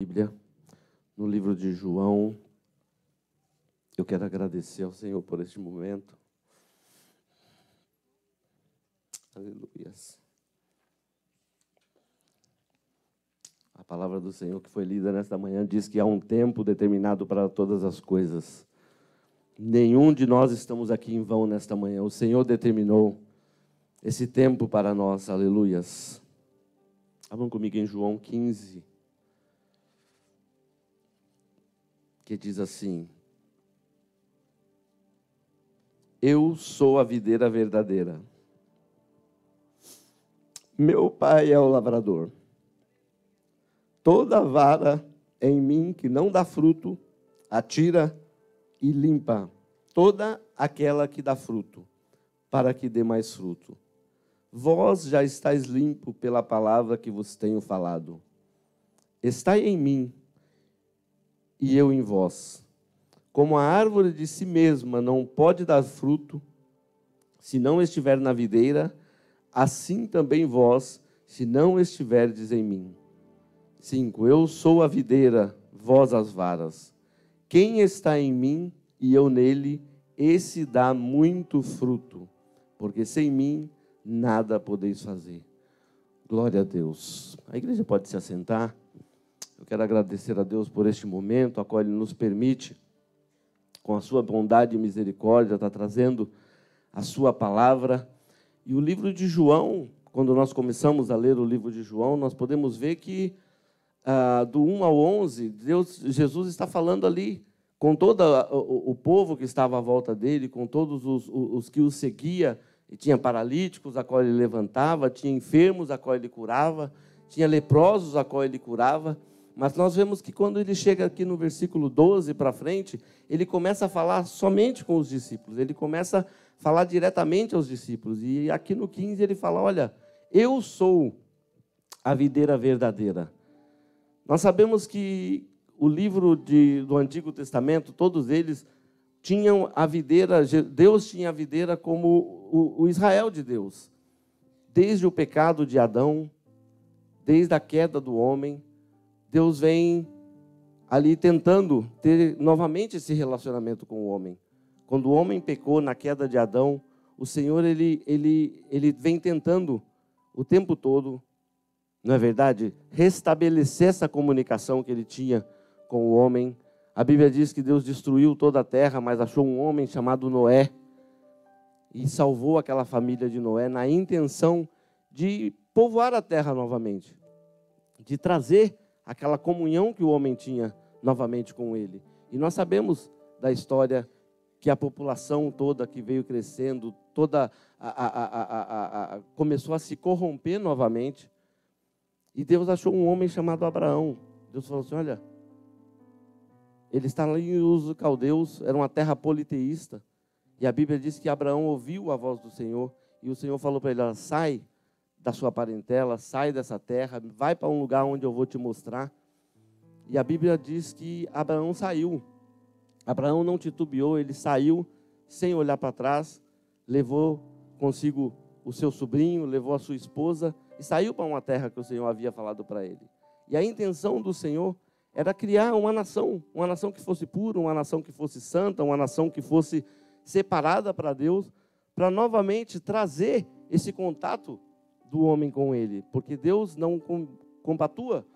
Bíblia, no livro de João. Eu quero agradecer ao Senhor por este momento. Aleluia. A palavra do Senhor que foi lida nesta manhã diz que há um tempo determinado para todas as coisas. Nenhum de nós estamos aqui em vão nesta manhã. O Senhor determinou esse tempo para nós. Aleluias. Abram comigo em João 15. Que diz assim: Eu sou a videira verdadeira. Meu pai é o lavrador. Toda vara em mim que não dá fruto, atira e limpa toda aquela que dá fruto, para que dê mais fruto. Vós já estáis limpo pela palavra que vos tenho falado. Estai em mim e eu em vós. Como a árvore de si mesma não pode dar fruto, se não estiver na videira, assim também vós, se não estiverdes em mim. 5. Eu sou a videira, vós as varas. Quem está em mim e eu nele, esse dá muito fruto, porque sem mim nada podeis fazer. Glória a Deus. A igreja pode se assentar. Eu quero agradecer a Deus por este momento, a qual Ele nos permite, com a sua bondade e misericórdia, estar trazendo a sua palavra. E o livro de João, quando nós começamos a ler o livro de João, nós podemos ver que do 1 ao 11, Jesus está falando ali com todo o povo que estava à volta dele, com todos os que o seguia. E tinha paralíticos a qual ele levantava, tinha enfermos a qual ele curava, tinha leprosos a qual ele curava. Mas nós vemos que quando ele chega aqui no versículo 12 para frente, ele começa a falar somente com os discípulos, ele começa a falar diretamente aos discípulos. E aqui no 15 ele fala: olha, eu sou a videira verdadeira. Nós sabemos que o livro do Antigo Testamento, todos eles tinham a videira, Deus tinha a videira como o Israel de Deus. Desde o pecado de Adão, desde a queda do homem, Deus vem ali tentando ter novamente esse relacionamento com o homem. Quando o homem pecou na queda de Adão, o Senhor ele vem tentando o tempo todo, não é verdade, restabelecer essa comunicação que ele tinha com o homem. A Bíblia diz que Deus destruiu toda a terra, mas achou um homem chamado Noé e salvou aquela família de Noé na intenção de povoar a terra novamente, de trazer aquela comunhão que o homem tinha novamente com ele. E nós sabemos da história que a população toda que veio crescendo, começou a se corromper novamente. E Deus achou um homem chamado Abraão. Deus falou assim: olha, ele está ali em Ur dos Caldeus, era uma terra politeísta. E a Bíblia diz que Abraão ouviu a voz do Senhor. E o Senhor falou para ele: olha, sai da sua parentela, sai dessa terra, vai para um lugar onde eu vou te mostrar. E a Bíblia diz que Abraão saiu. Abraão não titubeou, ele saiu sem olhar para trás, levou consigo o seu sobrinho, levou a sua esposa e saiu para uma terra que o Senhor havia falado para ele. E a intenção do Senhor era criar uma nação que fosse pura, uma nação que fosse santa, uma nação que fosse separada para Deus, para novamente trazer esse contato do homem com ele, porque Deus não compatua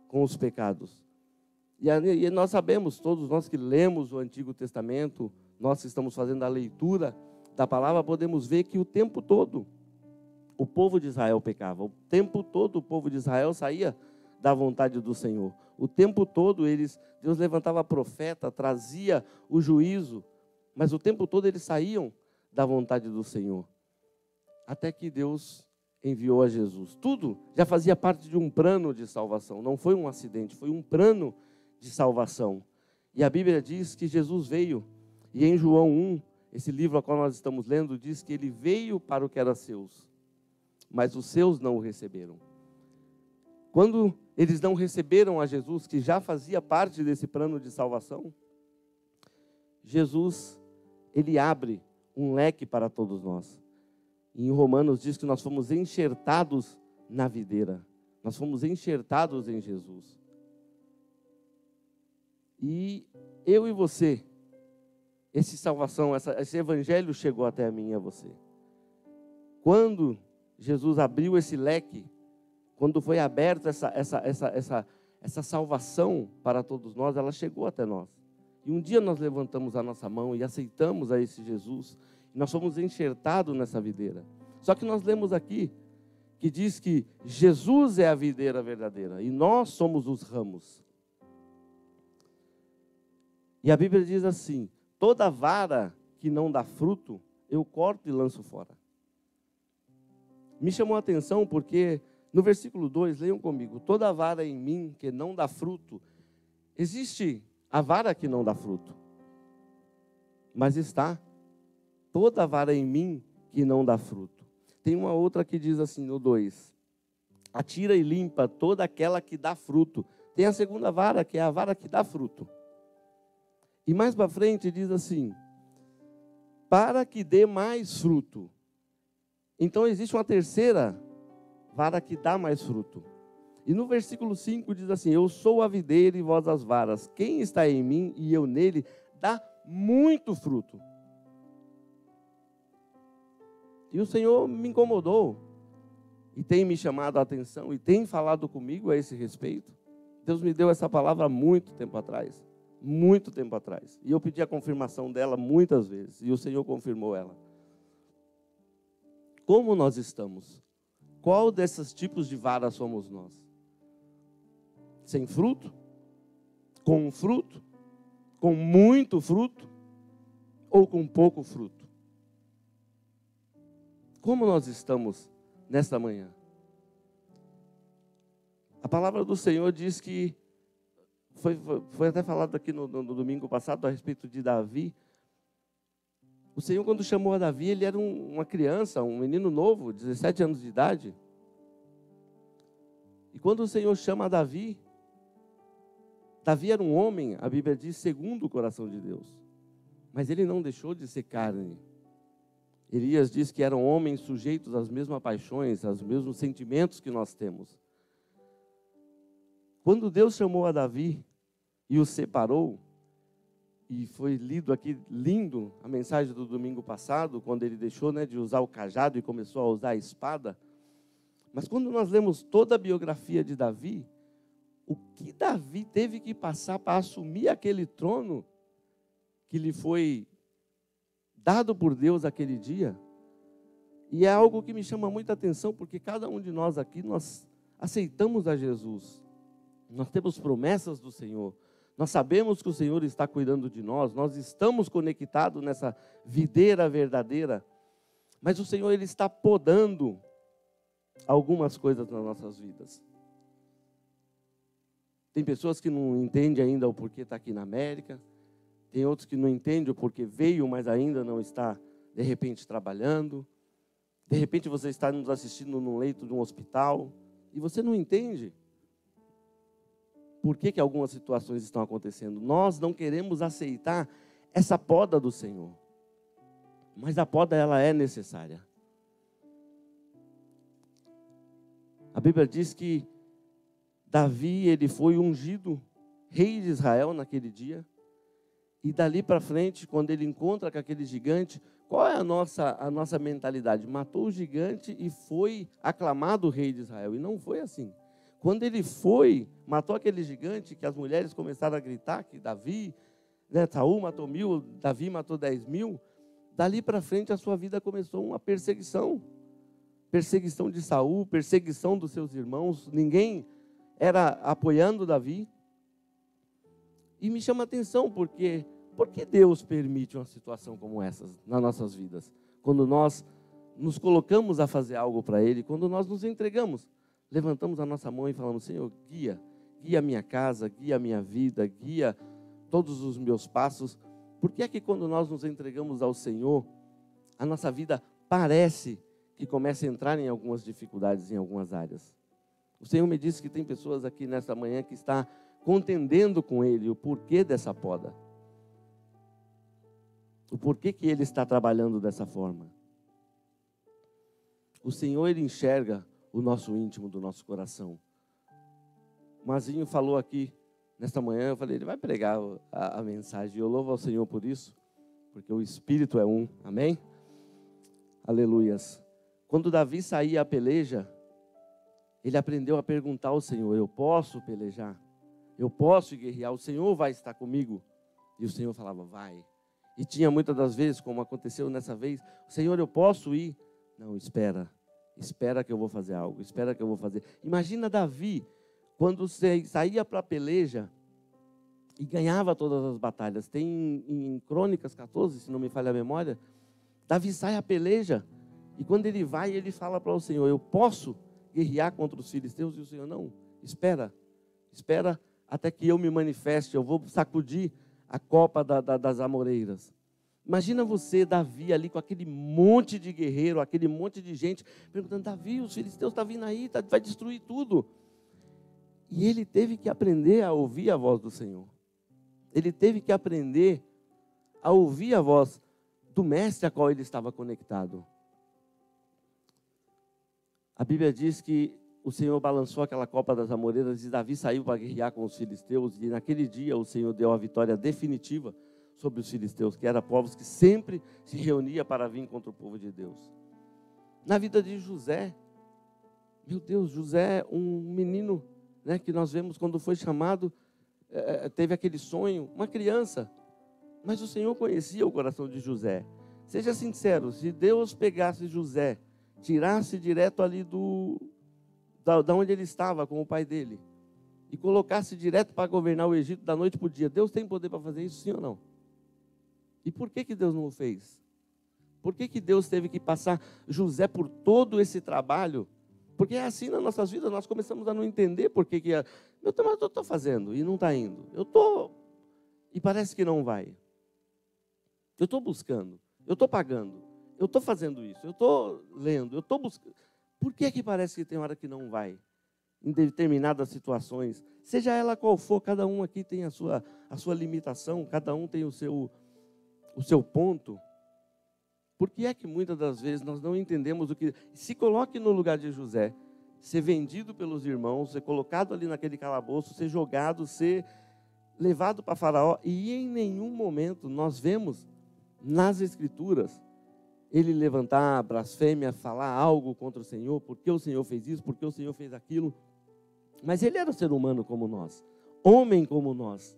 com os pecados. E nós sabemos, todos nós que lemos o Antigo Testamento, nós que estamos fazendo a leitura da palavra, podemos ver que o tempo todo o povo de Israel pecava, o tempo todo o povo de Israel saía da vontade do Senhor, o tempo todo Deus levantava profeta, trazia o juízo, mas o tempo todo eles saíam da vontade do Senhor, até que Deus enviou a Jesus. Tudo já fazia parte de um plano de salvação, não foi um acidente, foi um plano de salvação. E a Bíblia diz que Jesus veio, e em João 1, esse livro a qual nós estamos lendo, diz que ele veio para o que era seus, mas os seus não o receberam. Quando eles não receberam a Jesus, que já fazia parte desse plano de salvação, Jesus, ele abre um leque para todos nós. E em Romanos diz que nós fomos enxertados na videira. Nós fomos enxertados em Jesus. E eu e você, essa salvação, esse evangelho chegou até mim e a você. Quando Jesus abriu esse leque, quando foi aberta essa salvação para todos nós, ela chegou até nós. E um dia nós levantamos a nossa mão e aceitamos a esse Jesus. E nós fomos enxertados nessa videira. Só que nós lemos aqui que diz que Jesus é a videira verdadeira e nós somos os ramos. E a Bíblia diz assim: toda vara que não dá fruto, eu corto e lanço fora. Me chamou a atenção porque no versículo 2, leiam comigo: toda vara em mim que não dá fruto, existe a vara que não dá fruto, mas está toda vara em mim que não dá fruto. Tem uma outra que diz assim no 2: atira e limpa toda aquela que dá fruto. Tem a segunda vara, que é a vara que dá fruto. E mais para frente diz assim: para que dê mais fruto. Então existe uma terceira vara que dá mais fruto. E no versículo 5 diz assim: eu sou a videira e vós as varas. Quem está em mim e eu nele, dá muito fruto. E o Senhor me incomodou, e tem me chamado a atenção, e tem falado comigo a esse respeito. Deus me deu essa palavra há muito tempo atrás. Muito tempo atrás. E eu pedi a confirmação dela muitas vezes, e o Senhor confirmou ela. Como nós estamos? Qual desses tipos de vara somos nós? Sem fruto? Com fruto? Com muito fruto? Ou com pouco fruto? Como nós estamos nesta manhã? A palavra do Senhor diz que, foi até falado aqui no domingo passado a respeito de Davi. O Senhor, quando chamou a Davi, ele era uma criança, um menino novo, 17 anos de idade. E quando o Senhor chama a Davi, Davi era um homem, a Bíblia diz, segundo o coração de Deus. Mas ele não deixou de ser carne. Elias diz que eram homens sujeitos às mesmas paixões, aos mesmos sentimentos que nós temos. Quando Deus chamou a Davi e o separou, e foi lido aqui, lindo, a mensagem do domingo passado, quando ele deixou, de usar o cajado e começou a usar a espada. Mas quando nós lemos toda a biografia de Davi, o que Davi teve que passar para assumir aquele trono que lhe foi dado por Deus aquele dia. E é algo que me chama muita atenção, porque cada um de nós aqui, nós aceitamos a Jesus. Nós temos promessas do Senhor. Nós sabemos que o Senhor está cuidando de nós. Nós estamos conectados nessa videira verdadeira. Mas o Senhor, Ele está podando algumas coisas nas nossas vidas. Tem pessoas que não entendem ainda o porquê está aqui na América. Tem outros que não entendem o porquê veio, mas ainda não está, de repente, trabalhando. De repente, você está nos assistindo num leito de um hospital e você não entende por que algumas situações estão acontecendo. Nós não queremos aceitar essa poda do Senhor. Mas a poda, ela é necessária. A Bíblia diz que Davi, ele foi ungido rei de Israel naquele dia. E dali para frente, quando ele encontra com aquele gigante, qual é a nossa mentalidade? Matou o gigante e foi aclamado rei de Israel. E não foi assim. Quando ele matou aquele gigante, que as mulheres começaram a gritar que Davi, Saul matou 1000, Davi matou 10.000, dali para frente a sua vida começou uma perseguição. Perseguição de Saul, perseguição dos seus irmãos, ninguém era apoiando Davi. E me chama a atenção, por que Deus permite uma situação como essa nas nossas vidas? Quando nós nos colocamos a fazer algo para Ele, quando nós nos entregamos, levantamos a nossa mão e falamos: Senhor, guia a minha casa, guia a minha vida, guia todos os meus passos. Por que é que quando nós nos entregamos ao Senhor, a nossa vida parece que começa a entrar em algumas dificuldades em algumas áreas? O Senhor me disse que tem pessoas aqui nesta manhã que está contendendo com Ele o porquê dessa poda. O porquê que Ele está trabalhando dessa forma. O Senhor, Ele enxerga o nosso íntimo do nosso coração. O Mazinho falou aqui nesta manhã, eu falei, ele vai pregar a mensagem. Eu louvo ao Senhor por isso, porque o Espírito é um. Amém? Aleluias. Quando Davi saía à peleja, ele aprendeu a perguntar ao Senhor, eu posso pelejar? Eu posso guerrear? O Senhor vai estar comigo? E o Senhor falava, vai. E tinha muitas das vezes, como aconteceu nessa vez, Senhor, eu posso ir? Não, espera que eu vou fazer algo, espera que eu vou fazer. Imagina Davi, quando saía para a peleja e ganhava todas as batalhas. Tem em Crônicas 14, se não me falha a memória, Davi sai à peleja e quando ele vai, ele fala para o Senhor, eu posso guerrear contra os filisteus? E o Senhor, não, espera até que eu me manifeste, eu vou sacudir a copa das amoreiras. Imagina você, Davi, ali com aquele monte de guerreiro, aquele monte de gente, perguntando, Davi, os filisteus estão vindo aí, vai destruir tudo. E ele teve que aprender a ouvir a voz do Senhor. Ele teve que aprender a ouvir a voz do mestre a qual ele estava conectado. A Bíblia diz que o Senhor balançou aquela copa das amoreiras e Davi saiu para guerrear com os filisteus. E naquele dia o Senhor deu a vitória definitiva sobre os filisteus, que eram povos que sempre se reuniam para vir contra o povo de Deus. Na vida de José, meu Deus, José, um menino, né, que nós vemos quando foi chamado, teve aquele sonho, uma criança, mas o Senhor conhecia o coração de José. Seja sincero, se Deus pegasse José, tirasse direto ali da onde ele estava com o pai dele, e colocasse direto para governar o Egito da noite para o dia, Deus tem poder para fazer isso, sim ou não? E por que Deus não o fez? Por que Deus teve que passar José por todo esse trabalho? Porque é assim nas nossas vidas, nós começamos a não entender por que eu estou fazendo e não está indo. E parece que não vai. Eu estou buscando, eu estou pagando, eu estou fazendo isso, eu estou lendo, eu estou buscando. Por que parece que tem hora que não vai? Em determinadas situações, seja ela qual for, cada um aqui tem a sua limitação, cada um tem o seu ponto. Por que é que muitas das vezes nós não entendemos o que... Se coloque no lugar de José, ser vendido pelos irmãos, ser colocado ali naquele calabouço, ser jogado, ser levado para Faraó, e em nenhum momento nós vemos nas Escrituras ele levantar a blasfêmia, falar algo contra o Senhor, porque o Senhor fez isso, porque o Senhor fez aquilo. Mas ele era ser humano como nós, homem como nós.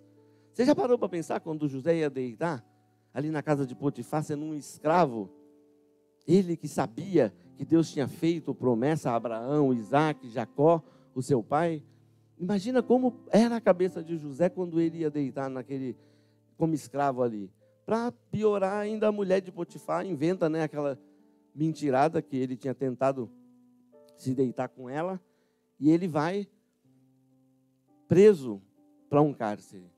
Você já parou para pensar quando José ia deitar ali na casa de Potifar, sendo um escravo? Ele que sabia que Deus tinha feito promessa a Abraão, Isaac, Jacó, o seu pai. Imagina como era a cabeça de José quando ele ia deitar como escravo ali. Para piorar ainda, a mulher de Potifar inventa, né, aquela mentirada que ele tinha tentado se deitar com ela, e ele vai preso para um cárcere.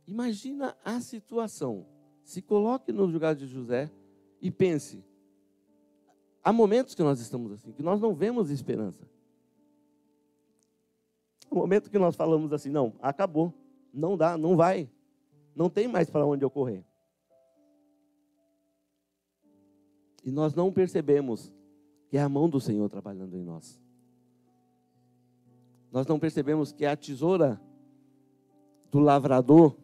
Imagina a situação. Se coloque no lugar de José e pense. Há momentos que nós estamos assim, que nós não vemos esperança. O momento que nós falamos assim, não, acabou, não dá, não vai. Não tem mais para onde eu correr. E nós não percebemos que é a mão do Senhor trabalhando em nós. Nós não percebemos que é a tesoura do lavrador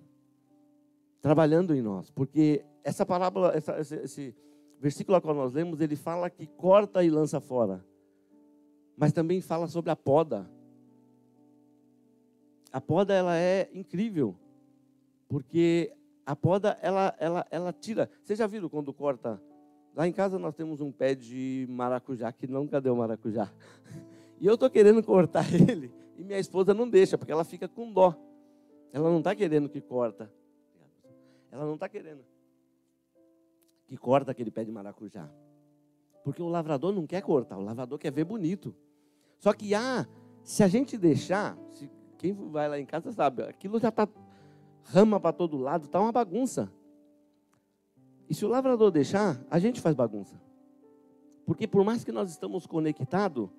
trabalhando em nós. Porque essa parábola, esse versículo a qual nós lemos, ele fala que corta e lança fora. Mas também fala sobre a poda. A poda, ela é incrível. Porque a poda, ela tira. Vocês já viram quando corta? Lá em casa nós temos um pé de maracujá, que nunca deu maracujá. E eu estou querendo cortar ele, e minha esposa não deixa, porque ela fica com dó. Ela não está querendo que corta. Ela não está querendo que corta aquele pé de maracujá. Porque o lavrador não quer cortar, o lavrador quer ver bonito. Só que se a gente deixar, quem vai lá em casa sabe, aquilo já está rama para todo lado, está uma bagunça. E se o lavrador deixar, a gente faz bagunça. Porque por mais que nós estamos conectados,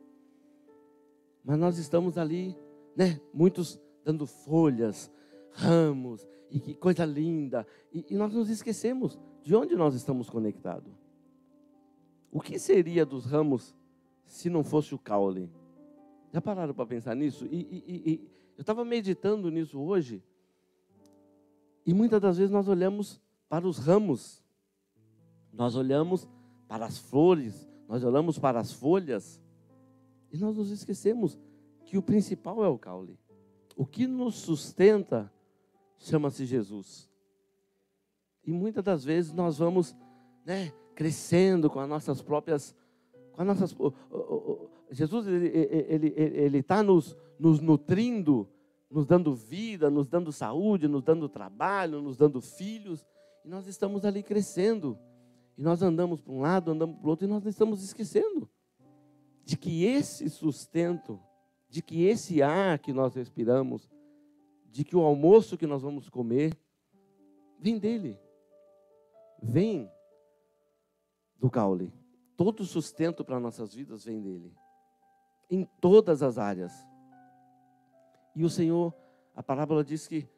mas nós estamos ali, né, muitos dando folhas, ramos, e que coisa linda. E nós nos esquecemos de onde nós estamos conectados. O que seria dos ramos se não fosse o caule? Já pararam para pensar nisso? E Eu estava meditando nisso hoje, e muitas das vezes nós olhamos para os ramos, nós olhamos para as flores, nós olhamos para as folhas, e nós nos esquecemos que o principal é o caule. O que nos sustenta chama-se Jesus. E muitas das vezes nós vamos, crescendo com as nossas próprias... Jesus, ele está nos nutrindo, nos dando vida, nos dando saúde, nos dando trabalho, nos dando filhos. E nós estamos ali crescendo. E nós andamos para um lado, andamos para o outro, e nós estamos esquecendo de que esse sustento, de que esse ar que nós respiramos, de que o almoço que nós vamos comer, vem dele. Vem do caule. Todo o sustento para nossas vidas vem dele. Em todas as áreas. E o Senhor, a parábola diz que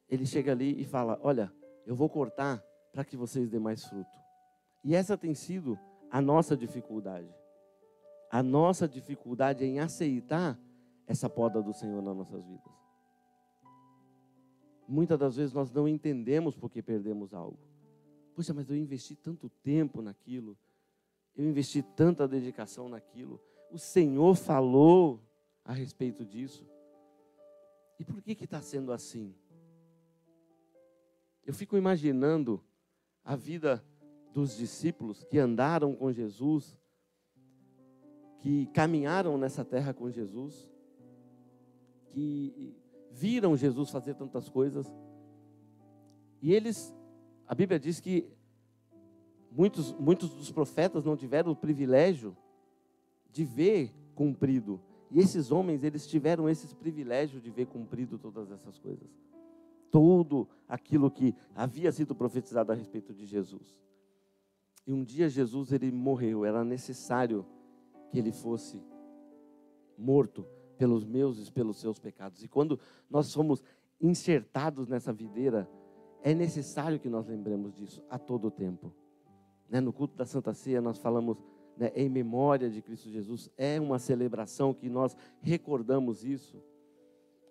ele chega ali e fala, olha, eu vou cortar para que vocês dêem mais fruto. E essa tem sido a nossa dificuldade. A nossa dificuldade em aceitar essa poda do Senhor nas nossas vidas. Muitas das vezes nós não entendemos porque perdemos algo. Poxa, mas eu investi tanto tempo naquilo. Eu investi tanta dedicação naquilo. O Senhor falou a respeito disso. E por que está sendo assim? Eu fico imaginando a vida dos discípulos que andaram com Jesus, que caminharam nessa terra com Jesus, que viram Jesus fazer tantas coisas. E eles, a Bíblia diz que muitos dos profetas não tiveram o privilégio de ver cumprido. E esses homens, eles tiveram esse privilégio de ver cumprido todas essas coisas. Tudo aquilo que havia sido profetizado a respeito de Jesus. E um dia Jesus, ele morreu. Era necessário que ele fosse morto pelos meus e pelos seus pecados. E quando nós somos enxertados nessa videira, é necessário que nós lembremos disso a todo tempo. No culto da Santa Ceia nós falamos em memória de Cristo Jesus. É uma celebração que nós recordamos isso.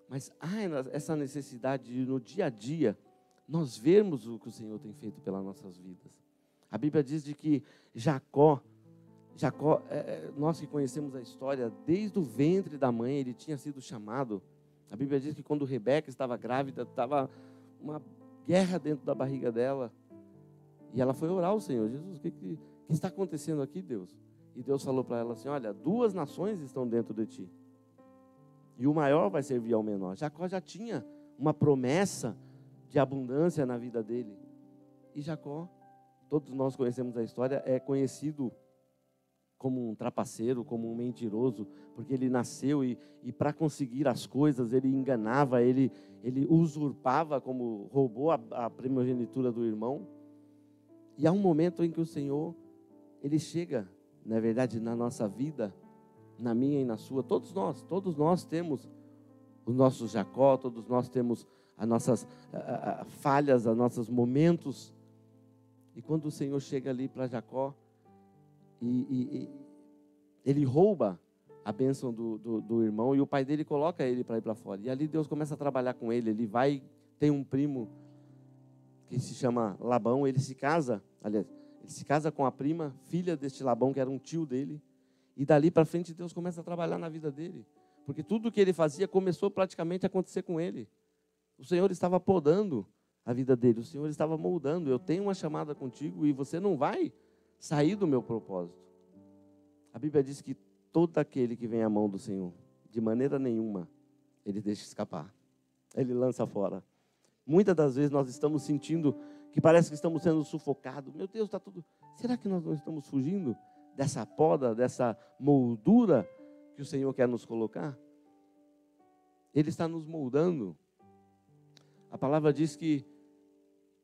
Mas há essa necessidade de no dia a dia nós vermos o que o Senhor tem feito pelas nossas vidas. A Bíblia diz de que Jacó, nós que conhecemos a história, desde o ventre da mãe ele tinha sido chamado. A Bíblia diz que quando Rebeca estava grávida, estava uma guerra dentro da barriga dela. E ela foi orar ao Senhor. Jesus, o que está acontecendo aqui, Deus? E Deus falou para ela assim, olha, 2 nações estão dentro de ti. E o maior vai servir ao menor. Jacó já tinha uma promessa de abundância na vida dele. E Jacó, todos nós conhecemos a história, é conhecido como um trapaceiro, como um mentiroso, porque ele nasceu e para conseguir as coisas, ele enganava, ele usurpava, como roubou a primogenitura do irmão. E há um momento em que o Senhor, ele chega, na verdade, na nossa vida, na minha e na sua, todos nós temos os nossos Jacó, todos nós temos as nossas falhas, os nossos momentos. E quando o Senhor chega ali para Jacó, e ele rouba a bênção do irmão, e o pai dele coloca ele para ir para fora. E ali Deus começa a trabalhar com ele. Ele vai, tem um primo que se chama Labão, ele se casa com a prima, filha deste Labão, que era um tio dele. E dali para frente Deus começa a trabalhar na vida dele. Porque tudo o que ele fazia começou praticamente a acontecer com ele. O Senhor estava podando a vida dele, o Senhor estava moldando. Eu tenho uma chamada contigo e você não vai sair do meu propósito. A Bíblia diz que todo aquele que vem à mão do Senhor, de maneira nenhuma, ele deixa escapar. Ele lança fora. Muitas das vezes nós estamos sentindo que parece que estamos sendo sufocados. Meu Deus, está tudo... Será que nós não estamos fugindo dessa poda, dessa moldura que o Senhor quer nos colocar? Ele está nos moldando. A palavra diz que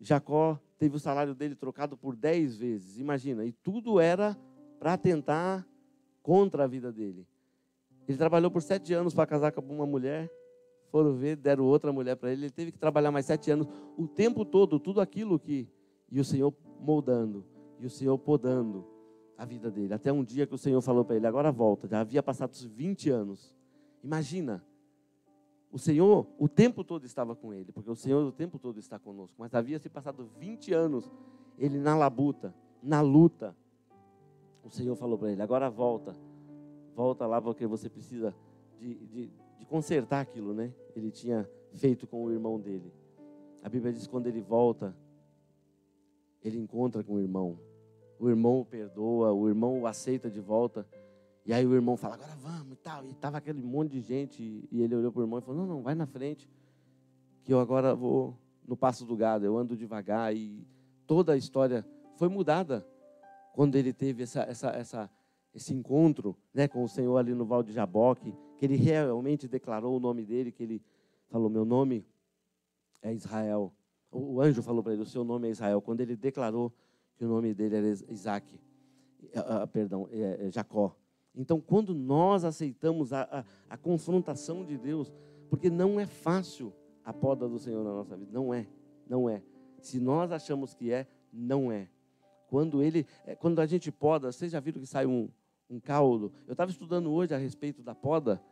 Jacó teve o salário dele trocado por 10 vezes. Imagina, e tudo era para atentar contra a vida dele. Ele trabalhou por 7 anos para casar com uma mulher. Foram ver, deram outra mulher para ele. Ele teve que trabalhar mais 7 anos. O tempo todo, tudo aquilo que... E o Senhor moldando. E o Senhor podando a vida dele. Até um dia que o Senhor falou para ele, agora volta. Já havia passado os 20 anos. Imagina. O Senhor o tempo todo estava com ele, porque o Senhor o tempo todo está conosco. Mas havia se passado 20 anos, ele na labuta, na luta. O Senhor falou para ele, agora volta lá porque você precisa de consertar aquilo, né? Ele tinha feito com o irmão dele. A Bíblia diz que quando ele volta, ele encontra com o irmão o perdoa, o irmão o aceita de volta. E aí o irmão fala, agora vamos e tal. E estava aquele monte de gente. E ele olhou para o irmão e falou, não, vai na frente. Que eu agora vou no passo do gado. Eu ando devagar. E toda a história foi mudada. Quando ele teve esse encontro, né, com o Senhor ali no Val de Jaboque. Que ele realmente declarou o nome dele. Que ele falou, meu nome é Israel. O anjo falou para ele, o seu nome é Israel. Quando ele declarou que o nome dele era Jacó. Então, quando nós aceitamos a confrontação de Deus, porque não é fácil a poda do Senhor na nossa vida, não é. Se nós achamos que é, não é. Quando a gente poda, vocês já viram que sai um caldo? Eu estava estudando hoje a respeito da poda,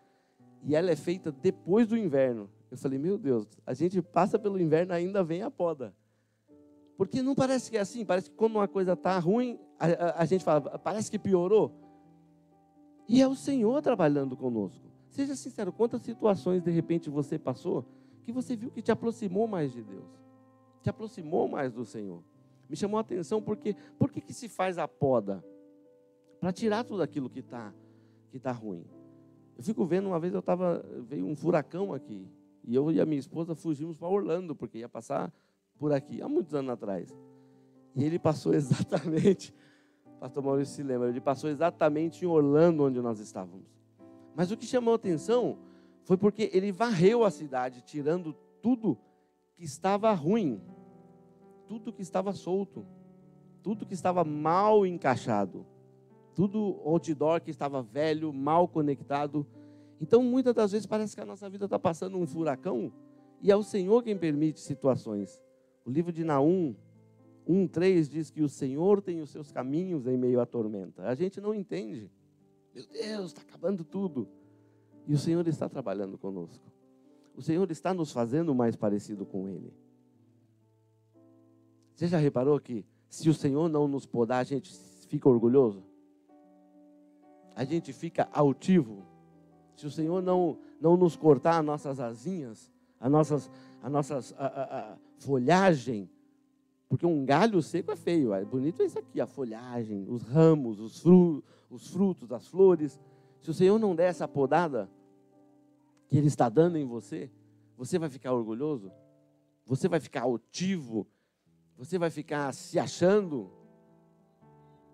e ela é feita depois do inverno. Eu falei, meu Deus, a gente passa pelo inverno, ainda vem a poda. Porque não parece que é assim, parece que quando uma coisa está ruim, a gente fala, parece que piorou. E é o Senhor trabalhando conosco. Seja sincero, quantas situações de repente você passou que você viu que te aproximou mais de Deus, te aproximou mais do Senhor. Me chamou a atenção porque por que se faz a poda? Para tirar tudo aquilo que tá ruim. Eu fico vendo, uma vez veio um furacão aqui, e eu e a minha esposa fugimos para Orlando, porque ia passar por aqui, há muitos anos atrás. E ele passou exatamente... Pastor Maurício se lembra, ele passou exatamente em Orlando, onde nós estávamos. Mas o que chamou a atenção foi porque ele varreu a cidade, tirando tudo que estava ruim, tudo que estava solto, tudo que estava mal encaixado, tudo outdoor que estava velho, mal conectado. Então, muitas das vezes parece que a nossa vida está passando um furacão e é o Senhor quem permite situações. O livro de Naum 1:3 diz que o Senhor tem os seus caminhos em meio à tormenta. A gente não entende. Meu Deus, está acabando tudo. E o Senhor está trabalhando conosco. O Senhor está nos fazendo mais parecido com Ele. Você já reparou que se o Senhor não nos podar, a gente fica orgulhoso? A gente fica altivo? Se o Senhor não nos cortar as nossas asinhas, a folhagem, porque um galho seco é feio, é bonito isso aqui, a folhagem, os ramos, os frutos, as flores. Se o Senhor não der essa podada que Ele está dando em você, você vai ficar orgulhoso? Você vai ficar altivo? Você vai ficar se achando?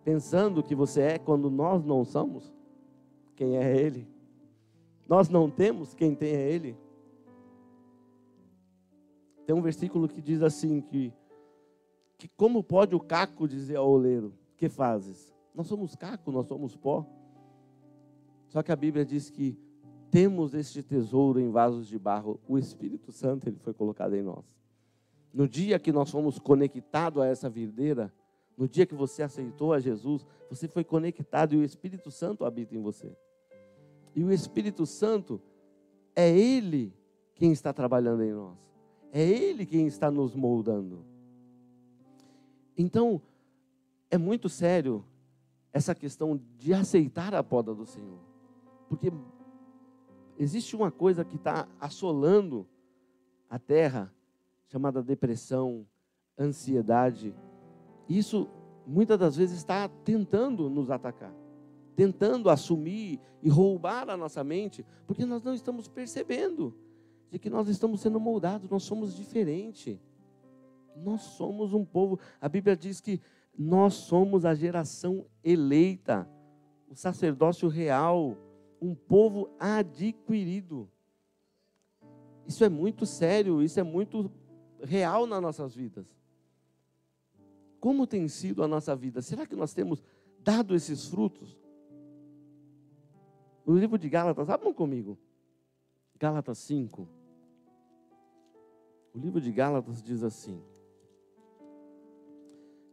Pensando que você é quando nós não somos? Quem é Ele? Nós não temos, quem tem é Ele. Tem um versículo que diz assim, que como pode o caco dizer ao oleiro, que fazes? Nós somos caco, nós somos pó. Só que a Bíblia diz que temos este tesouro em vasos de barro, o Espírito Santo, ele foi colocado em nós. No dia que nós fomos conectados a essa videira, no dia que você aceitou a Jesus, você foi conectado e o Espírito Santo habita em você. E o Espírito Santo é Ele quem está trabalhando em nós. É Ele quem está nos moldando. Então, é muito sério essa questão de aceitar a poda do Senhor. Porque existe uma coisa que está assolando a terra, chamada depressão, ansiedade. Isso, muitas das vezes, está tentando nos atacar. Tentando assumir e roubar a nossa mente, porque nós não estamos percebendo de que nós estamos sendo moldados, nós somos diferentes. Nós somos um povo, a Bíblia diz que nós somos a geração eleita, o sacerdócio real, um povo adquirido. Isso é muito sério, isso é muito real nas nossas vidas. Como tem sido a nossa vida? Será que nós temos dado esses frutos? No livro de Gálatas, abram comigo. Gálatas 5. O livro de Gálatas diz assim.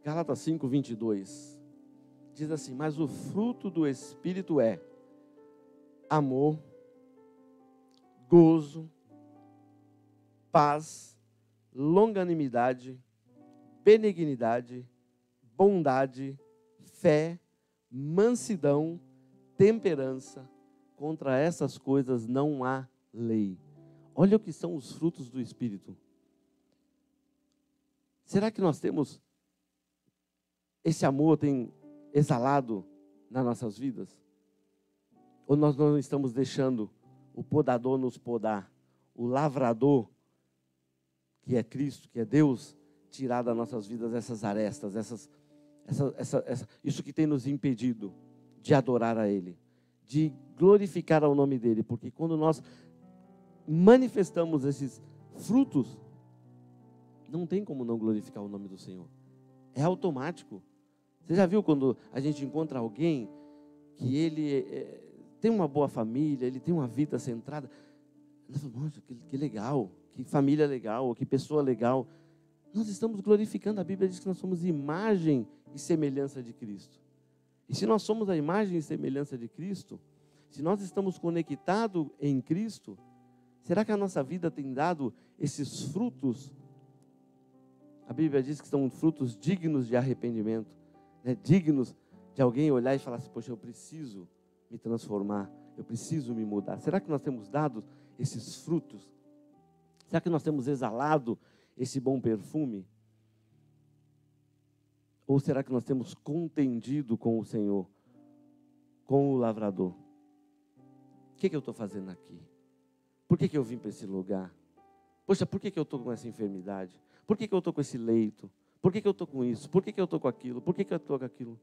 Gálatas 5, 22. Diz assim, mas o fruto do Espírito é amor, gozo, paz, longanimidade, benignidade, bondade, fé, mansidão, temperança. Contra essas coisas não há lei. Olha o que são os frutos do Espírito. Será que nós temos esse amor, tem exalado nas nossas vidas? Ou nós não estamos deixando o podador nos podar, o lavrador, que é Cristo, que é Deus, tirar das nossas vidas essas arestas, isso que tem nos impedido de adorar a Ele, de glorificar ao nome dEle, porque quando nós manifestamos esses frutos, não tem como não glorificar o nome do Senhor. É automático. Você já viu quando a gente encontra alguém que ele tem uma boa família, ele tem uma vida centrada? Nossa, que legal, que família legal, que pessoa legal. Nós estamos glorificando, a Bíblia diz que nós somos imagem e semelhança de Cristo. E se nós somos a imagem e semelhança de Cristo, se nós estamos conectados em Cristo, será que a nossa vida tem dado esses frutos? A Bíblia diz que são frutos dignos de arrependimento, né? Dignos de alguém olhar e falar assim, poxa, eu preciso me transformar, eu preciso me mudar. Será que nós temos dado esses frutos? Será que nós temos exalado esse bom perfume? Ou será que nós temos contendido com o Senhor, com o lavrador? O que eu estou fazendo aqui? Por que eu vim para esse lugar? Poxa, por que eu estou com essa enfermidade? Por que eu estou com esse leito? Por que eu estou com isso? Por que eu estou com aquilo? Por que eu estou com aquilo?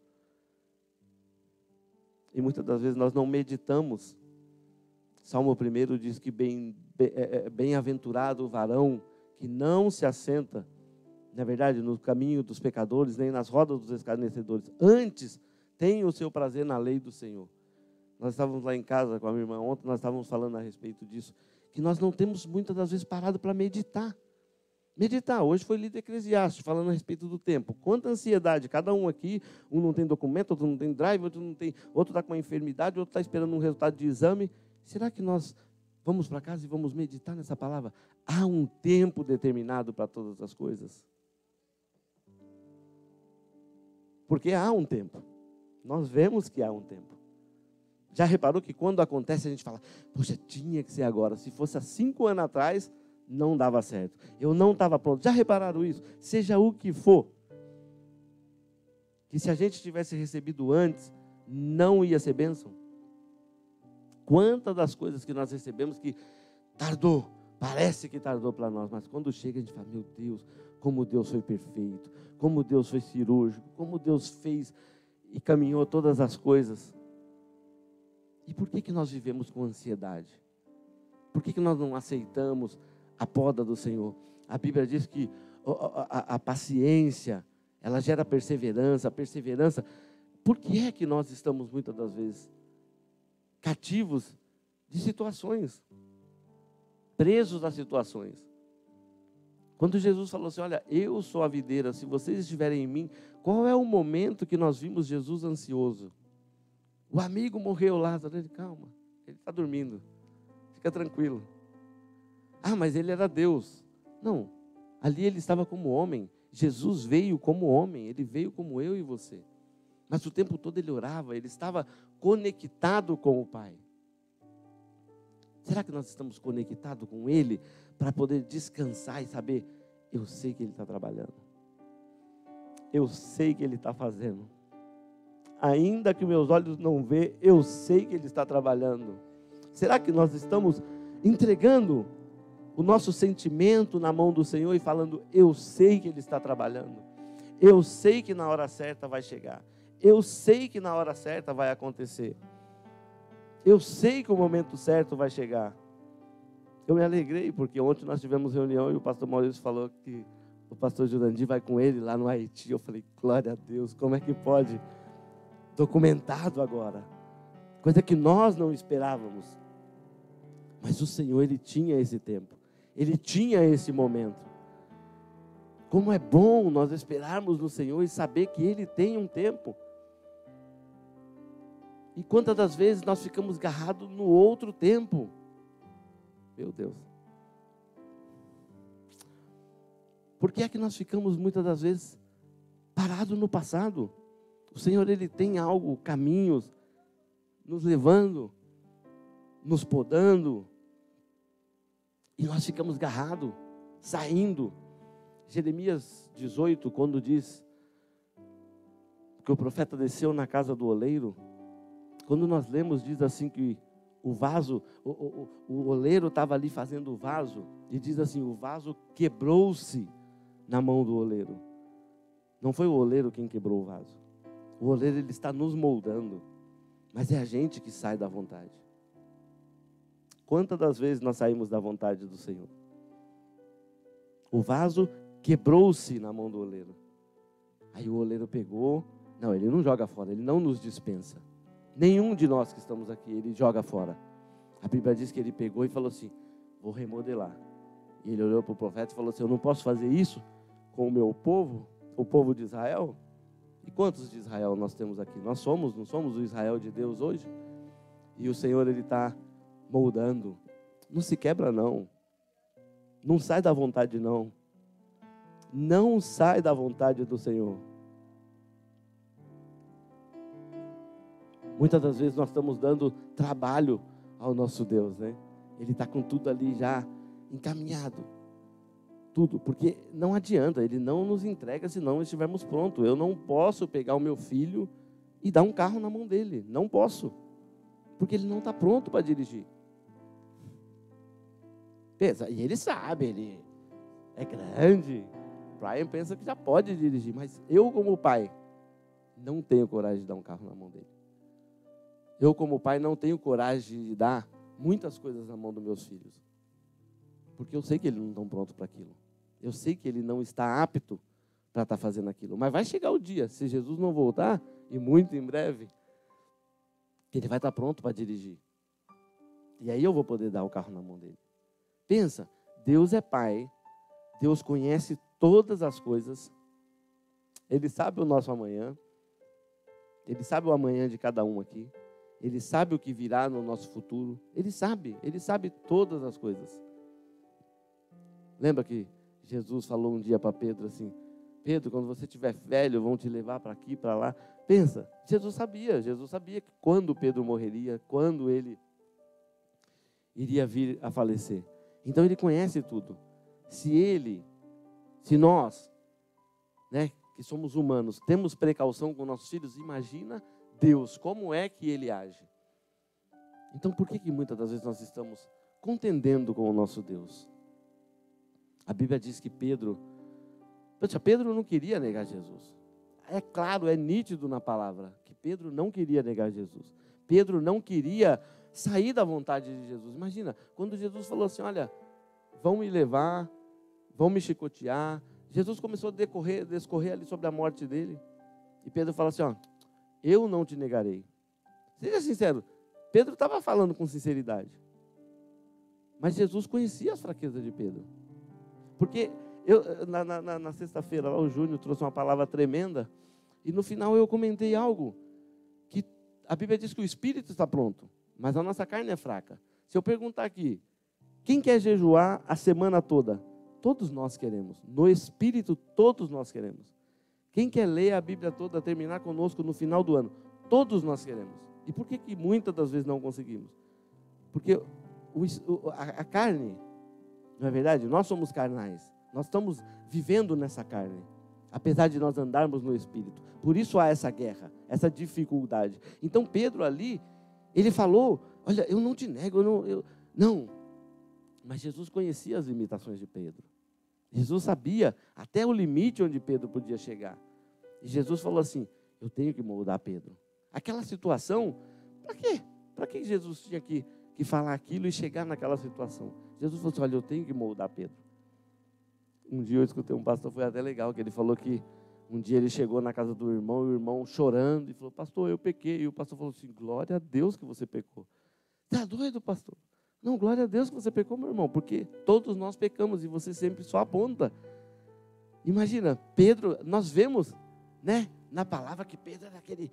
E muitas das vezes nós não meditamos. Salmo 1 diz que bem-aventurado o varão que não se assenta, na verdade, no caminho dos pecadores, nem nas rodas dos escarnecedores. Antes, tem o seu prazer na lei do Senhor. Nós estávamos lá em casa com a minha irmã ontem, nós estávamos falando a respeito disso, que nós não temos muitas das vezes parado para meditar. Meditar, hoje foi lido Eclesiastes, falando a respeito do tempo. Quanta ansiedade, cada um aqui, um não tem documento, outro não tem drive, outro está com uma enfermidade, outro está esperando um resultado de exame. Será que nós vamos para casa e vamos meditar nessa palavra? Há um tempo determinado para todas as coisas. Porque há um tempo. Nós vemos que há um tempo. Já reparou que quando acontece a gente fala, poxa, tinha que ser agora. Se fosse há 5 anos atrás, não dava certo. Eu não estava pronto. Já repararam isso? Seja o que for. Que se a gente tivesse recebido antes, não ia ser bênção. Quantas das coisas que nós recebemos que tardou, parece que tardou para nós, mas quando chega a gente fala, meu Deus, como Deus foi perfeito, como Deus foi cirúrgico, como Deus fez e caminhou todas as coisas. E por que nós vivemos com ansiedade? Por que nós não aceitamos a poda do Senhor? A Bíblia diz que a paciência, ela gera perseverança, a perseverança. Por que é que nós estamos muitas das vezes cativos de situações, presos a situações? Quando Jesus falou assim, olha, eu sou a videira, se vocês estiverem em mim, qual é o momento que nós vimos Jesus ansioso? O amigo morreu, Lázaro, ele, calma, ele está dormindo, fica tranquilo. Ah, mas ele era Deus. Não, ali ele estava como homem. Jesus veio como homem, ele veio como eu e você. Mas o tempo todo ele orava, ele estava conectado com o Pai. Será que nós estamos conectados com Ele para poder descansar e saber, eu sei que Ele está trabalhando. Eu sei que Ele está fazendo. Ainda que meus olhos não vejam, eu sei que Ele está trabalhando. Será que nós estamos entregando o nosso sentimento na mão do Senhor e falando, eu sei que Ele está trabalhando. Eu sei que na hora certa vai chegar. Eu sei que na hora certa vai acontecer. Eu sei que o momento certo vai chegar. Eu me alegrei porque ontem nós tivemos reunião e o pastor Maurício falou que o pastor Jurandir vai com ele lá no Haiti. Eu falei, glória a Deus, como é que pode? Documentado agora. Coisa que nós não esperávamos. Mas o Senhor, Ele tinha esse tempo. Ele tinha esse momento. Como é bom nós esperarmos no Senhor e saber que Ele tem um tempo. E quantas das vezes nós ficamos agarrados no outro tempo? Meu Deus. Por que é que nós ficamos muitas das vezes parados no passado? O Senhor, Ele tem algo, caminhos, nos levando, nos podando, e nós ficamos agarrados, saindo. Jeremias 18, quando diz que o profeta desceu na casa do oleiro, quando nós lemos, diz assim que o vaso, o oleiro estava ali fazendo o vaso, e diz assim, o vaso quebrou-se na mão do oleiro. Não foi o oleiro quem quebrou o vaso. O oleiro, ele está nos moldando, mas é a gente que sai da vontade. Quantas das vezes nós saímos da vontade do Senhor? O vaso quebrou-se na mão do oleiro. Aí o oleiro pegou, não, ele não joga fora, ele não nos dispensa. Nenhum de nós que estamos aqui, ele joga fora. A Bíblia diz que ele pegou e falou assim, vou remodelar. E ele olhou para o profeta e falou assim, eu não posso fazer isso com o meu povo, o povo de Israel? E quantos de Israel nós temos aqui? Nós somos, não somos o Israel de Deus hoje? E o Senhor, Ele está moldando. Não se quebra não. Não sai da vontade não. Não sai da vontade do Senhor. Muitas das vezes nós estamos dando trabalho ao nosso Deus, né? Ele está com tudo ali já encaminhado. Tudo, porque não adianta, Ele não nos entrega se não estivermos prontos. Eu não posso pegar o meu filho e dar um carro na mão dele. Não posso. Porque ele não está pronto para dirigir. Pensa, e ele sabe, ele é grande. Brian pensa que já pode dirigir, mas eu como pai não tenho coragem de dar um carro na mão dele. Eu como pai não tenho coragem de dar muitas coisas na mão dos meus filhos. Porque eu sei que eles não estão prontos para aquilo. Eu sei que ele não está apto para estar fazendo aquilo. Mas vai chegar o dia, se Jesus não voltar, e muito em breve, que ele vai estar pronto para dirigir. E aí eu vou poder dar o carro na mão dele. Pensa, Deus é Pai, Deus conhece todas as coisas, Ele sabe o nosso amanhã, Ele sabe o amanhã de cada um aqui, Ele sabe o que virá no nosso futuro, Ele sabe todas as coisas. Lembra que Jesus falou um dia para Pedro assim, Pedro, quando você estiver velho, vão te levar para aqui, para lá. Pensa, Jesus sabia que quando Pedro morreria, quando ele iria vir a falecer. Então ele conhece tudo. Se nós, né, que somos humanos, temos precaução com nossos filhos, imagina Deus, como é que Ele age. Então por que muitas das vezes nós estamos contendendo com o nosso Deus? A Bíblia diz que Pedro não queria negar Jesus. É claro, é nítido na palavra que Pedro não queria negar Jesus. Pedro não queria sair da vontade de Jesus. Imagina, quando Jesus falou assim, olha, vão me levar, vão me chicotear. Jesus começou a discorrer ali sobre a morte dele. E Pedro fala assim, ó, eu não te negarei. Seja sincero, Pedro estava falando com sinceridade. Mas Jesus conhecia as fraquezas de Pedro. Porque na sexta-feira, lá o Júnior trouxe uma palavra tremenda, e no final eu comentei algo, que a Bíblia diz que o espírito está pronto, mas a nossa carne é fraca. Se eu perguntar aqui, quem quer jejuar a semana toda? Todos nós queremos. No espírito, todos nós queremos. Quem quer ler a Bíblia toda, terminar conosco no final do ano? Todos nós queremos. E por que muitas das vezes não conseguimos? Porque a carne, não é verdade? Nós somos carnais. Nós estamos vivendo nessa carne, apesar de nós andarmos no Espírito. Por isso há essa guerra, essa dificuldade. Então Pedro ali, ele falou, olha, eu não te nego, não. Mas Jesus conhecia as limitações de Pedro. Jesus sabia até o limite onde Pedro podia chegar. E Jesus falou assim, eu tenho que moldar Pedro. Aquela situação, para quê? Para que Jesus tinha que falar aquilo e chegar naquela situação? Jesus falou assim, olha, eu tenho que moldar Pedro. Um dia eu escutei um pastor, foi até legal, que ele falou que um dia ele chegou na casa do irmão, e o irmão chorando, e falou, pastor, eu pequei. E o pastor falou assim, glória a Deus que você pecou. Está doido, pastor? Não, glória a Deus que você pecou, meu irmão, porque todos nós pecamos, e você sempre só aponta. Imagina, Pedro, nós vemos, né, na palavra que Pedro era aquele,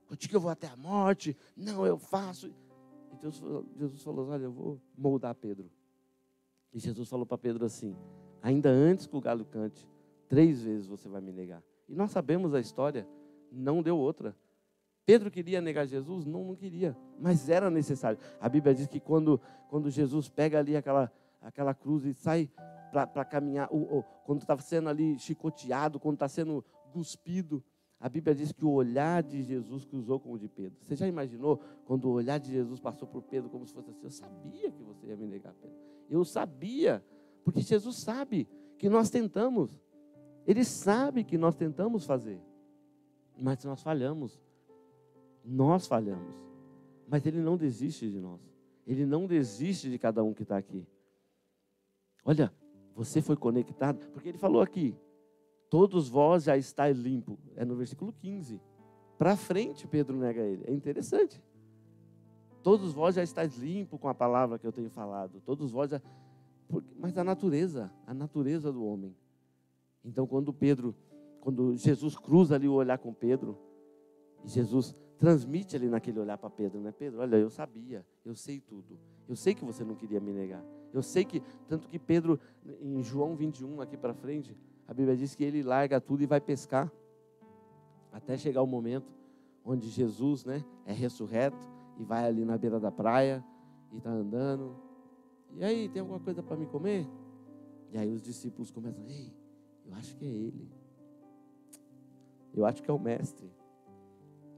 contigo eu vou até a morte, não, eu faço. E Jesus falou, olha, eu vou moldar Pedro. E Jesus falou para Pedro assim, ainda antes que o galo cante, 3 vezes você vai me negar. E nós sabemos a história, não deu outra. Pedro queria negar Jesus? Não, não queria, mas era necessário. A Bíblia diz que quando Jesus pega ali aquela cruz e sai para caminhar, quando está sendo ali chicoteado, quando está sendo cuspido, a Bíblia diz que o olhar de Jesus cruzou com o de Pedro. Você já imaginou quando o olhar de Jesus passou por Pedro como se fosse assim? Eu sabia que você ia me negar, Pedro. Eu sabia, porque Jesus sabe que nós tentamos. Ele sabe que nós tentamos fazer, mas nós falhamos. Nós falhamos, mas Ele não desiste de nós. Ele não desiste de cada um que está aqui. Olha, você foi conectado, porque Ele falou aqui, todos vós já estáis limpos. É no versículo 15. Para frente, Pedro nega Ele. É interessante. Todos vós já estáis limpos com a palavra que eu tenho falado. Todos vós já... Mas a natureza do homem. Então, quando Jesus cruza ali o olhar com Pedro, e Jesus transmite ali naquele olhar para Pedro, né? Pedro, olha, eu sabia, eu sei tudo. Eu sei que você não queria me negar. Eu sei que, tanto que Pedro, em João 21, aqui para frente, a Bíblia diz que ele larga tudo e vai pescar. Até chegar o momento onde Jesus, né, é ressurreto e vai ali na beira da praia e está andando. E aí, tem alguma coisa para me comer? E aí os discípulos começam, ei, eu acho que é ele. Eu acho que é o mestre.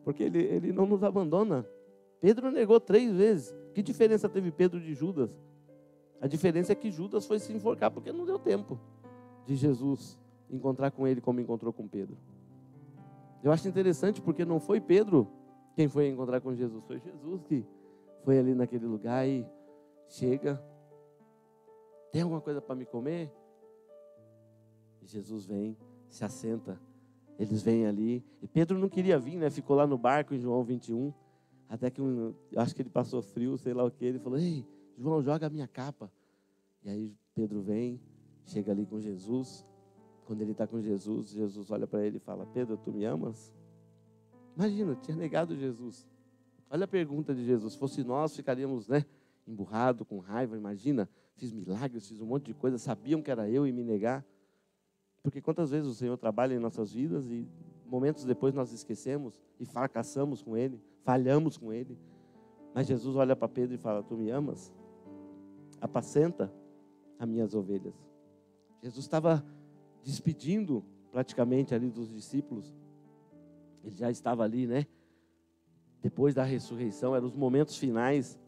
Porque ele não nos abandona. Pedro negou 3 vezes. Que diferença teve Pedro de Judas? A diferença é que Judas foi se enforcar, porque não deu tempo de Jesus encontrar com ele como encontrou com Pedro. Eu acho interessante porque não foi Pedro quem foi encontrar com Jesus, foi Jesus que foi ali naquele lugar e chega, tem alguma coisa para me comer? E Jesus vem, se assenta. Eles vêm ali, e Pedro não queria vir, né? Ficou lá no barco em João 21, até que eu acho que ele passou frio, sei lá o que, ele falou, ei, João, joga a minha capa. E aí Pedro vem, chega ali com Jesus. Quando ele está com Jesus, Jesus olha para ele e fala, Pedro, tu me amas? Imagina, tinha negado Jesus. Olha a pergunta de Jesus, se fosse nós, ficaríamos, né, emburrado, com raiva, imagina, fiz milagres, fiz um monte de coisa, sabiam que era eu e me negar. Porque quantas vezes o Senhor trabalha em nossas vidas e momentos depois nós esquecemos e fracassamos com Ele, falhamos com Ele. Mas Jesus olha para Pedro e fala, tu me amas? Apacenta as minhas ovelhas. Jesus estava despedindo praticamente ali dos discípulos. Ele já estava ali, né? Depois da ressurreição, eram os momentos finais.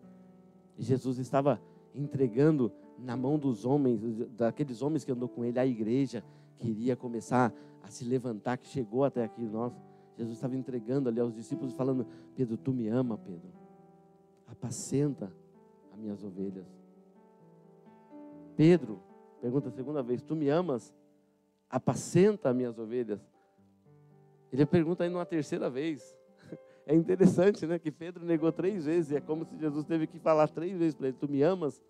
E Jesus estava entregando na mão dos homens, daqueles homens que andou com Ele, a igreja, que iria começar a se levantar, que chegou até aqui nós. Jesus estava entregando ali aos discípulos, falando, Pedro, tu me ama, Pedro. Apacenta as minhas ovelhas. Pedro, pergunta a segunda vez, tu me amas? Apacenta as minhas ovelhas. Ele pergunta aí numa terceira vez. É interessante, né? Que Pedro negou 3 vezes. E é como se Jesus teve que falar 3 vezes para ele, tu me amas?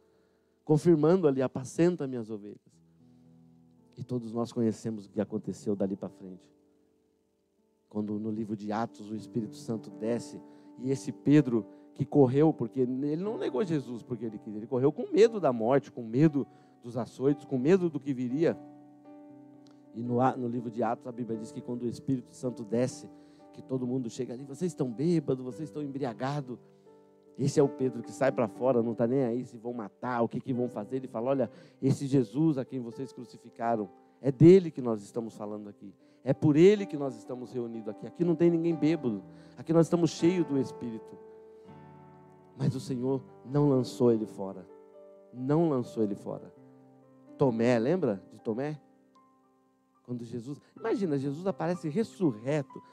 Confirmando ali, apacenta as minhas ovelhas. E todos nós conhecemos o que aconteceu dali para frente. Quando no livro de Atos o Espírito Santo desce, e esse Pedro que correu, porque ele não negou Jesus porque ele queria, ele correu com medo da morte, com medo dos açoites, com medo do que viria. E no livro de Atos a Bíblia diz que quando o Espírito Santo desce, que todo mundo chega ali, vocês estão bêbados, vocês estão embriagados. Esse é o Pedro que sai para fora, não está nem aí se vão matar, o que vão fazer. Ele fala, olha, esse Jesus a quem vocês crucificaram, é dele que nós estamos falando aqui. É por ele que nós estamos reunidos aqui. Aqui não tem ninguém bêbado. Aqui nós estamos cheios do Espírito. Mas o Senhor não lançou ele fora. Não lançou ele fora. Tomé, lembra de Tomé? Quando Jesus... Imagina, Jesus aparece ressurreto.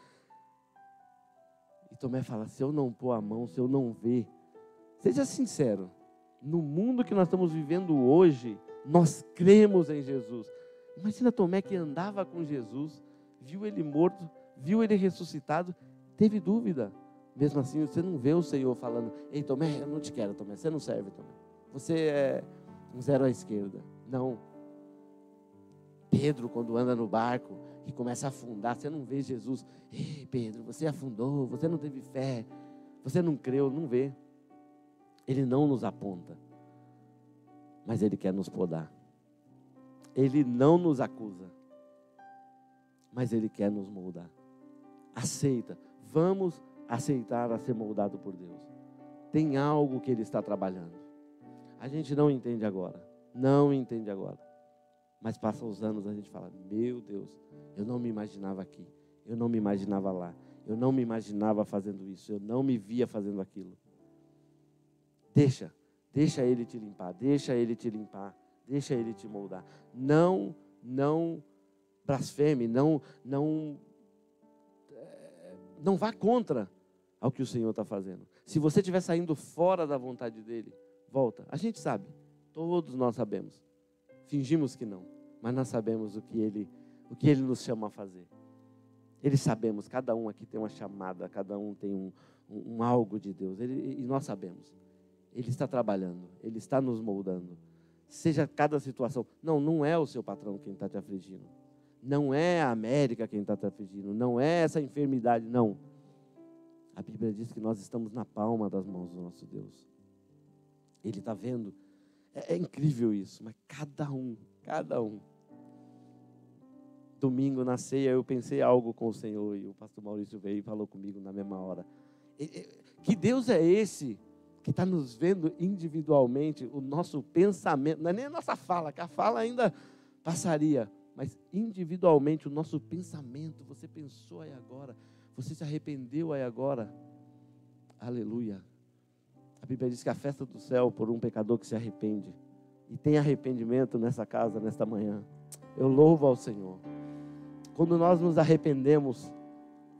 E Tomé fala, se eu não pôr a mão, se eu não ver... Seja sincero. No mundo que nós estamos vivendo hoje, nós cremos em Jesus. Imagina Tomé que andava com Jesus, viu ele morto, viu ele ressuscitado, teve dúvida. Mesmo assim, você não vê o Senhor falando, ei Tomé, eu não te quero, Tomé, você não serve, Tomé. Você é um 0 à esquerda. Não. Pedro, quando anda no barco e começa a afundar, você não vê Jesus, ei Pedro, você afundou, você não teve fé, você não creu, não vê. Ele não nos aponta, mas Ele quer nos podar. Ele não nos acusa, mas Ele quer nos moldar. Aceita, vamos aceitar a ser moldado por Deus. Tem algo que Ele está trabalhando. A gente não entende agora, mas passam os anos, a gente fala, meu Deus, eu não me imaginava aqui, eu não me imaginava lá, eu não me imaginava fazendo isso, eu não me via fazendo aquilo. Deixa Ele te limpar, deixa Ele te moldar. Não blasfeme, não vá contra ao que o Senhor está fazendo. Se você estiver saindo fora da vontade dEle, volta. A gente sabe, todos nós sabemos. Fingimos que não, mas nós sabemos o que Ele nos chama a fazer. Eles sabemos, cada um aqui tem uma chamada, cada um tem um algo de Deus. E nós sabemos. Ele está trabalhando, Ele está nos moldando. Seja cada situação. Não é o seu patrão quem está te afligindo. Não é a América quem está te afligindo. Não é essa enfermidade, não. A Bíblia diz que nós estamos na palma das mãos do nosso Deus. Ele está vendo. É incrível isso, mas cada um. Domingo na ceia eu pensei algo com o Senhor e o pastor Maurício veio e falou comigo na mesma hora. Que Deus é esse que está nos vendo individualmente, o nosso pensamento, não é nem a nossa fala, que a fala ainda passaria, mas individualmente o nosso pensamento. Você pensou aí agora, você se arrependeu aí agora, aleluia. A Bíblia diz que a festa do céu por um pecador que se arrepende, e tem arrependimento nessa casa, nesta manhã. Eu louvo ao Senhor. Quando nós nos arrependemos,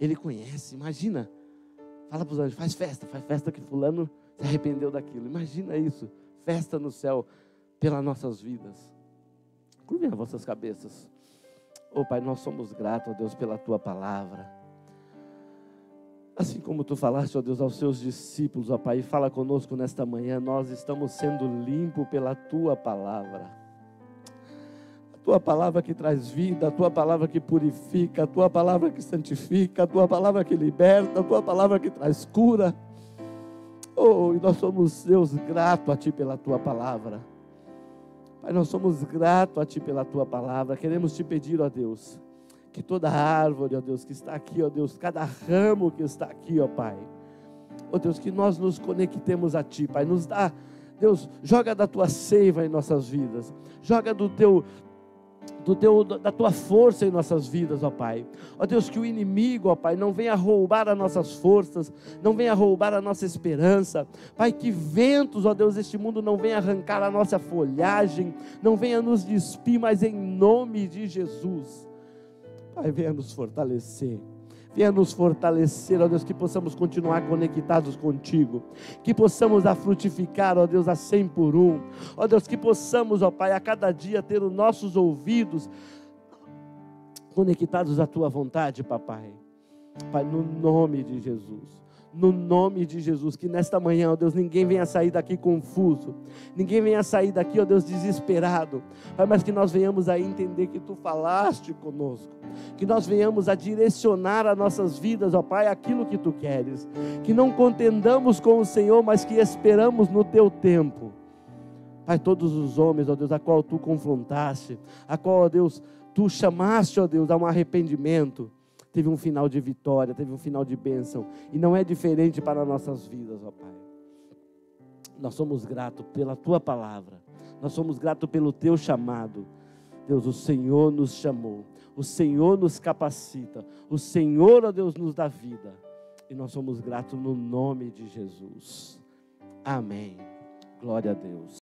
Ele conhece. Imagina, fala para os anjos, faz festa que fulano se arrependeu daquilo. Imagina isso, festa no céu pelas nossas vidas. Curvem as vossas cabeças. Pai, nós somos gratos, Deus, pela Tua palavra. Assim como Tu falaste, Deus, aos Seus discípulos, Pai, fala conosco nesta manhã. Nós estamos sendo limpos pela Tua palavra. A Tua palavra que traz vida, a Tua palavra que purifica, a Tua palavra que santifica, a Tua palavra que liberta, a Tua palavra que traz cura. E nós somos, Deus, gratos a Ti pela Tua palavra. Pai, nós somos gratos a Ti pela Tua palavra. Queremos Te pedir, Deus, que toda árvore, Deus, que está aqui, Deus, cada ramo que está aqui, Pai, Deus, que nós nos conectemos a Ti, Pai, nos dá, Deus, joga da Tua seiva em nossas vidas, joga da Tua força em nossas vidas, Pai. Deus, que o inimigo, Pai, não venha roubar as nossas forças, não venha roubar a nossa esperança, Pai, que ventos, Deus, deste mundo não venha arrancar a nossa folhagem, não venha nos despir, mas em nome de Jesus, Pai, venha nos fortalecer, Deus, que possamos continuar conectados contigo, que possamos frutificar, Deus, a 100 por 1, Deus, que possamos, Pai, a cada dia ter os nossos ouvidos conectados à Tua vontade, Papai, Pai, no nome de Jesus, que nesta manhã, Deus, ninguém venha sair daqui confuso, ninguém venha sair daqui, Deus, desesperado, Pai, mas que nós venhamos a entender que Tu falaste conosco, que nós venhamos a direcionar as nossas vidas, Pai, aquilo que Tu queres, que não contendamos com o Senhor, mas que esperamos no Teu tempo, Pai, todos os homens, Deus, a qual Tu confrontaste, a qual, Deus, Tu chamaste, Deus, a um arrependimento, teve um final de vitória, teve um final de bênção, e não é diferente para nossas vidas, Pai. Nós somos gratos pela Tua palavra, nós somos gratos pelo Teu chamado. Deus, o Senhor nos chamou, o Senhor nos capacita, o Senhor, Deus, nos dá vida, e nós somos gratos no nome de Jesus. Amém. Glória a Deus.